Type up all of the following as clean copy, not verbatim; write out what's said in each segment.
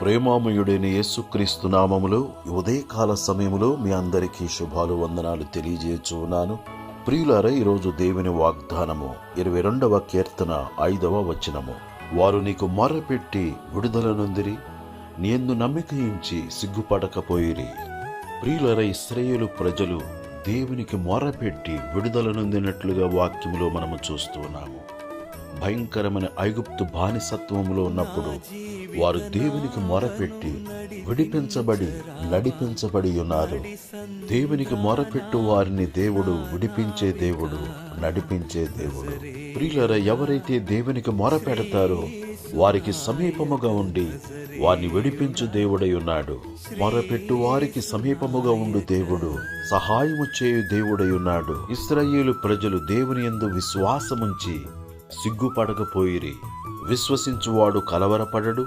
ప్రేమామయుడైన యేసుక్రీస్తు నామములో ఉదయకాల సమయములో మీ అందరికీ శుభాలు వందనాలు తెలియజేస్తున్నాను. ప్రియులారా, ఈరోజు దేవుని వాగ్దానము 22వ కీర్తన 5వ వచనము. వారు నీకు మొర్రపెట్టి విడుదల నొందిరి, నీ యందు నమ్మిక ఉంచి సిగ్గుపడకపోయిరి. ప్రియులారా, ఇశ్రాయేలు ప్రజలు దేవునికి మొర్రపెట్టి విడుదల నొందినట్లుగా వాక్యములో మనము చూస్తున్నాము. భయంకరమైన ఐగుప్తు బానిసత్వములో ఉన్నప్పుడు వారు దేవునికి మొరపెట్టి విడిపించబడి నడిపించబడి ఉన్నారు. దేవునికి మొరపెట్టు వారిని దేవుడు విడిపించే దేవుడు, నడిపించే దేవుడు. ప్రియులారా, ఎవరైతే దేవునికి మొరపెడతారో వారికి సమీపముగా ఉండి వారిని విడిపించు దేవుడై ఉన్నాడు. మొరపెట్టు వారికి సమీపముగా ఉండు దేవుడు, సహాయము చేయు దేవుడై ఉన్నాడు. ఇశ్రాయేలు ప్రజలు దేవుని యందు విశ్వాసముంచి సిగ్గుపడకపోయిరి. విశ్వసించువాడు కలవరపడడు,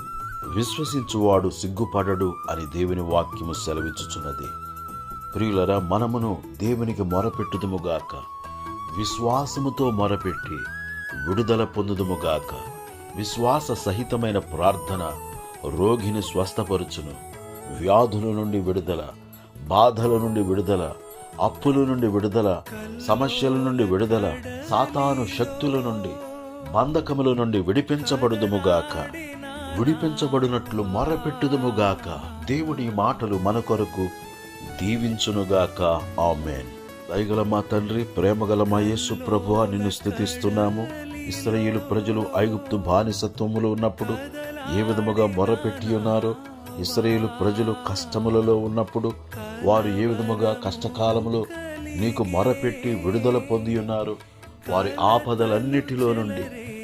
విశ్వసించువాడు సిగ్గుపడడు అని దేవుని వాక్యము సెలవిచ్చుచున్నది. ప్రియులరా, మనమును దేవునికి మొరపెట్టుదుముగాక, విశ్వాసముతో మొరపెట్టి విడుదల పొందుదుముగాక. విశ్వాస సహితమైన ప్రార్థన రోగిని స్వస్థపరుచును. వ్యాధుల నుండి విడుదల, బాధల నుండి విడుదల, అప్పుల నుండి విడుదల, సమస్యల నుండి విడుదల, సాతాను శక్తుల నుండి, బంధకముల నుండి విడిపించబడుదుముగాక. విడిపించబడినట్లు మొరపెట్టుదుముగాక. దేవుడి మాటలు మన కొరకు దీవించునుగాక. ఆమేన్. దయగల మా తండ్రి, ప్రేమగల మా యేసు ప్రభువా, నిన్ను స్తుతిస్తున్నాము. ఇశ్రాయేలు ప్రజలు ఐగుప్తు బానిసత్వములో ఉన్నప్పుడు ఏ విధముగా మొరపెట్టి ఉన్నారో, ఇశ్రాయేలు ప్రజలు కష్టములలో ఉన్నప్పుడు వారు ఏ విధముగా కష్టకాలములో నీకు మొరపెట్టి విడుదల పొంది ఉన్నారు. వారి ఆపదలన్నిటిలో నుండి,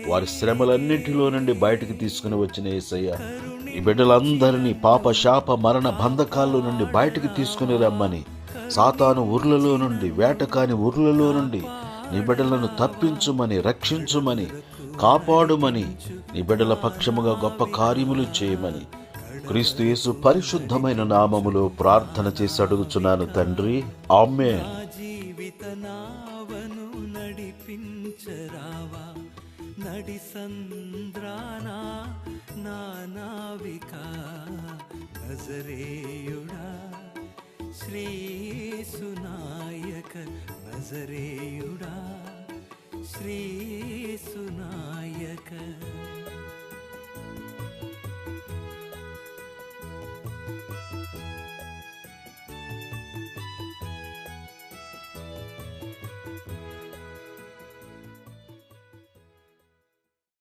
వారి శ్రమలన్నిటిలో నుండి బయటకు తీసుకుని వచ్చిన యేసయ్య, ఈ బిడ్డలందరినీ పాప శాప మరణ బంధకాల్లో నుండి బయటకు తీసుకుని రమ్మని, సాతాను ఉర్లలో నుండి, వేటకాని ఉర్లలో నుండి నీ బిడ్డలను తప్పించుమని, రక్షించుమని, కాపాడుమని, నీ బిడ్డల పక్షముగా గొప్ప కార్యములు చేయమని క్రీస్తు యేసు పరిశుద్ధమైన నామములో ప్రార్థన చేసి అడుగుచున్నాను తండ్రి. ఆమేన్. నడిపించరావా నడి సంద్రాన నా నావిక, నజరేయుడా శ్రీసునాయక, నజరేయుడా శ్రీసునాయక.